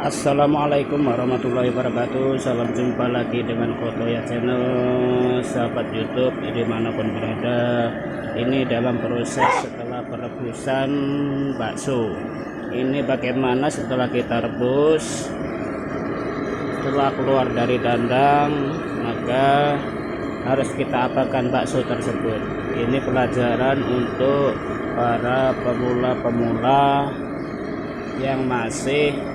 Assalamualaikum warahmatullahi wabarakatuh. Salam jumpa lagi dengan Khotoya Channel, sahabat YouTube dimanapun berada. Ini dalam proses setelah perebusan bakso. Ini bagaimana setelah kita rebus, setelah keluar dari dandang, maka harus kita apakan bakso tersebut. Ini pelajaran untuk para pemula-pemula yang masih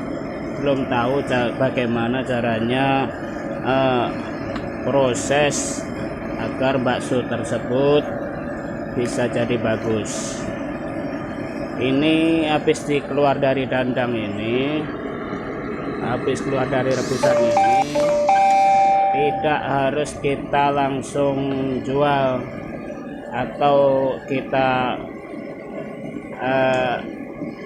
belum tahu bagaimana caranya proses agar bakso tersebut bisa jadi bagus. Ini habis dikeluar dari dandang ini, habis keluar dari rebusan ini, tidak harus kita langsung jual atau kita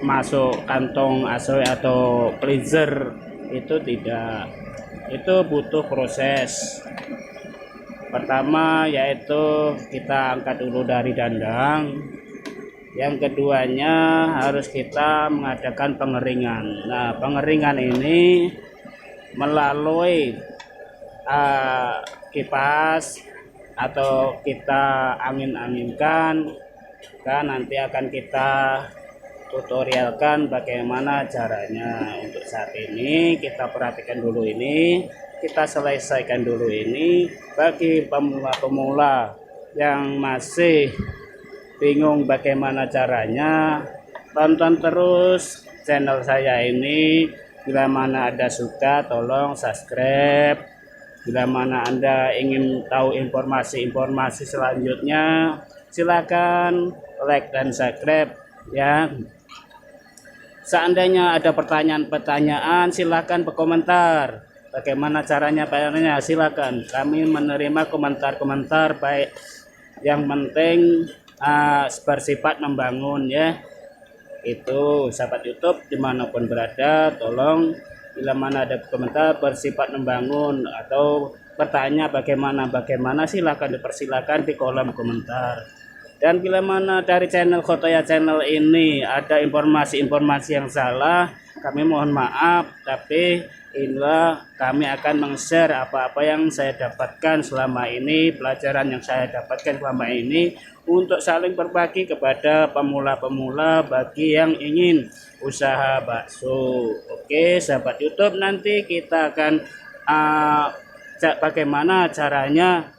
masuk kantong asoy atau freezer, itu tidak. Itu butuh proses. Pertama yaitu kita angkat dulu dari dandang. Yang keduanya harus kita mengadakan pengeringan. Nah, pengeringan ini melalui kipas atau kita angin-anginkan, kan nanti akan kita tutorialkan bagaimana caranya. Untuk saat ini kita perhatikan dulu ini, kita selesaikan dulu ini. Bagi pemula-pemula yang masih bingung bagaimana caranya, tonton terus channel saya ini. Bila mana ada suka, tolong subscribe. Bila mana Anda ingin tahu informasi-informasi selanjutnya, silakan like dan subscribe ya. Seandainya ada pertanyaan-pertanyaan, silakan berkomentar. Bagaimana caranya, silakan. Kami menerima komentar-komentar baik, yang penting bersifat membangun ya. Itu sahabat YouTube dimanapun berada, tolong bila mana ada komentar bersifat membangun atau bertanya bagaimana, silakan dipersilakan di kolom komentar. Dan bila mana dari channel Khotoya Channel ini ada informasi-informasi yang salah, kami mohon maaf, tapi inilah kami akan meng-share apa-apa yang saya dapatkan selama ini, pelajaran yang saya dapatkan selama ini, untuk saling berbagi kepada pemula-pemula bagi yang ingin usaha bakso. Oke sahabat YouTube, nanti kita akan bagaimana caranya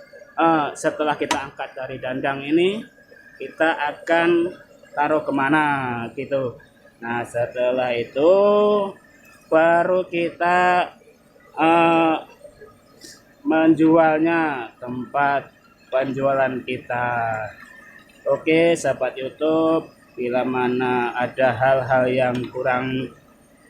setelah kita angkat dari dandang ini, kita akan taruh kemana gitu. Nah setelah itu baru kita menjualnya, tempat penjualan kita. Oke sahabat YouTube, bila mana ada hal-hal yang kurang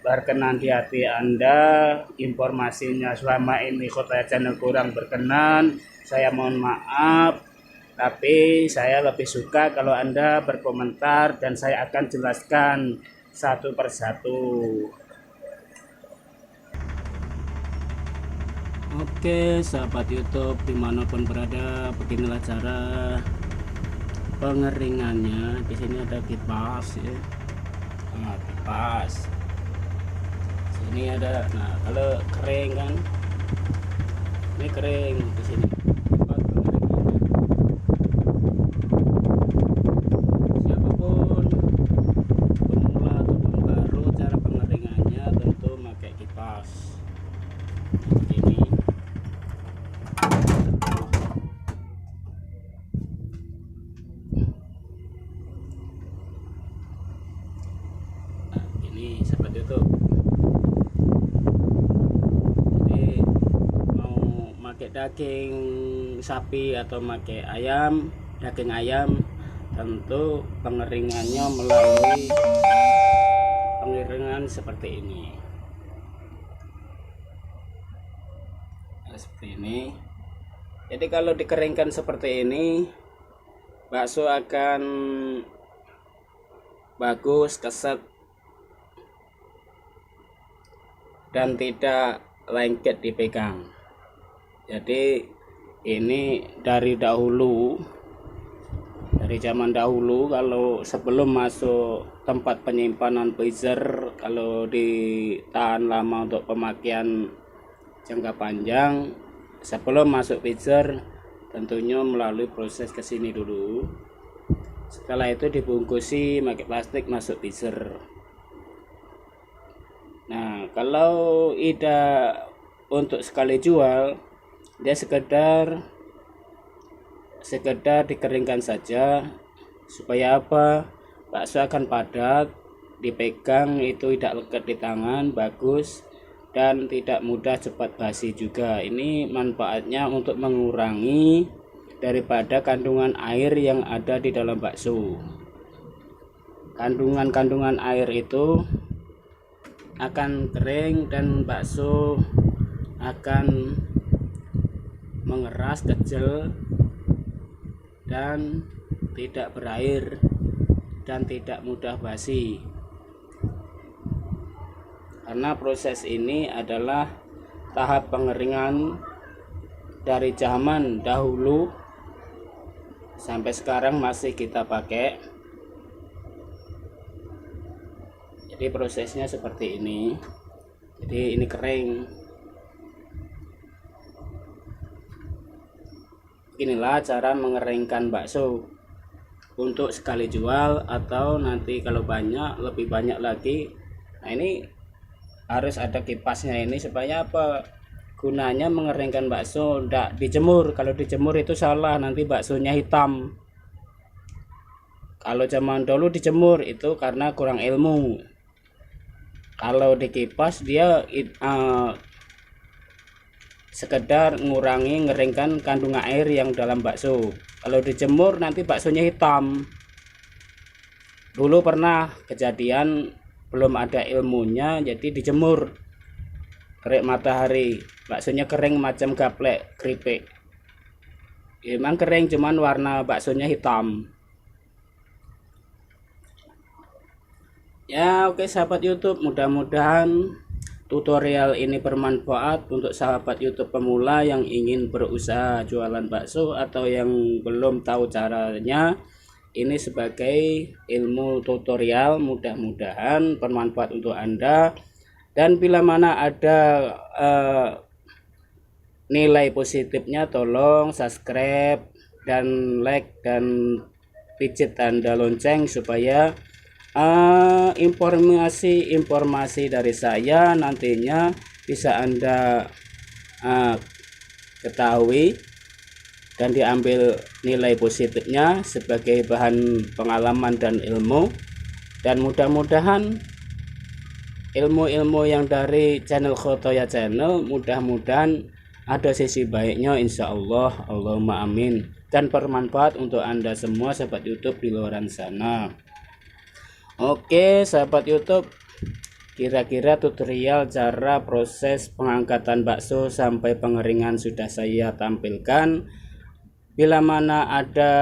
berkenan di hati Anda, informasinya selama ini Khotoya Channel kurang berkenan, saya mohon maaf. Tapi saya lebih suka kalau Anda berkomentar dan saya akan jelaskan satu persatu. Oke sahabat YouTube dimanapun berada, beginilah cara pengeringannya. Di sini ada kipas ya. Nah, kipas. Sini ada. Nah, kalau kering kan, ini kering di sini. Siapapun pemula ataupun baru, cara pengeringannya tentu pakai kipas. Ini. Ini seperti itu. Jadi mau pakai daging sapi atau pakai ayam, daging ayam, tentu pengeringannya melalui pengeringan seperti ini. Nah, seperti ini. Jadi kalau dikeringkan seperti ini, bakso akan bagus, keset, dan tidak lengket dipegang. Jadi ini dari dahulu, dari zaman dahulu, kalau sebelum masuk tempat penyimpanan freezer kalau ditahan lama untuk pemakaian jangka panjang. Sebelum masuk freezer tentunya melalui proses kesini dulu. Setelah itu dibungkusi pakai plastik masuk freezer. Nah, kalau ida untuk sekali jual, dia sekedar dikeringkan saja. Supaya apa? Bakso akan padat, dipegang itu tidak leket di tangan, bagus, dan tidak mudah cepat basi juga. Ini manfaatnya untuk mengurangi daripada kandungan air yang ada di dalam bakso. Kandungan air itu akan kering dan bakso akan mengeras, kecil, dan tidak berair dan tidak mudah basi. Karena proses ini adalah tahap pengeringan dari zaman dahulu sampai sekarang masih kita pakai. Jadi prosesnya seperti ini. Jadi ini kering. Inilah cara mengeringkan bakso untuk sekali jual atau nanti kalau banyak, lebih banyak lagi. Nah, ini harus ada kipasnya ini supaya apa? Gunanya mengeringkan bakso, tidak dijemur. Kalau dijemur itu salah, nanti baksonya hitam. Kalau zaman dulu dijemur itu karena kurang ilmu. Kalau dikipas dia sekedar ngurangi, ngeringkan kandungan air yang dalam bakso. Kalau dijemur nanti baksonya hitam. Dulu pernah kejadian belum ada ilmunya, jadi dijemur terik matahari, baksonya kering macam gaplek, keripik. Emang kering, cuman warna baksonya hitam. Ya, oke sahabat YouTube, mudah-mudahan tutorial ini bermanfaat untuk sahabat YouTube pemula yang ingin berusaha jualan bakso atau yang belum tahu caranya. Ini sebagai ilmu tutorial, mudah-mudahan bermanfaat untuk Anda. Dan bila mana ada nilai positifnya, tolong subscribe dan like dan pijit tanda lonceng supaya informasi dari saya nantinya bisa Anda ketahui dan diambil nilai positifnya sebagai bahan pengalaman dan ilmu. Dan mudah-mudahan ilmu-ilmu yang dari channel Khotoya Channel mudah-mudahan ada sisi baiknya, insya Allah, Allahumma amin, dan bermanfaat untuk Anda semua sahabat YouTube di luar sana. Oke sahabat YouTube, kira-kira tutorial cara proses pengangkatan bakso sampai pengeringan sudah saya tampilkan. Bila mana ada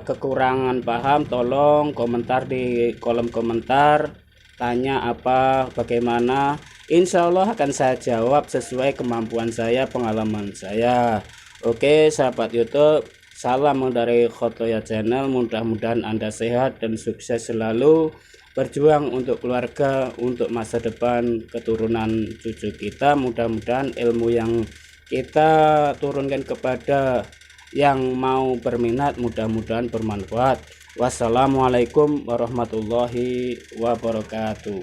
kekurangan paham, tolong komentar di kolom komentar, tanya apa, bagaimana, insya Allah akan saya jawab sesuai kemampuan saya, pengalaman saya. Oke sahabat YouTube, salam dari Khotoya Channel, mudah-mudahan Anda sehat dan sukses selalu, berjuang untuk keluarga, untuk masa depan keturunan cucu kita. Mudah-mudahan ilmu yang kita turunkan kepada yang mau berminat mudah-mudahan bermanfaat. Wassalamualaikum warahmatullahi wabarakatuh.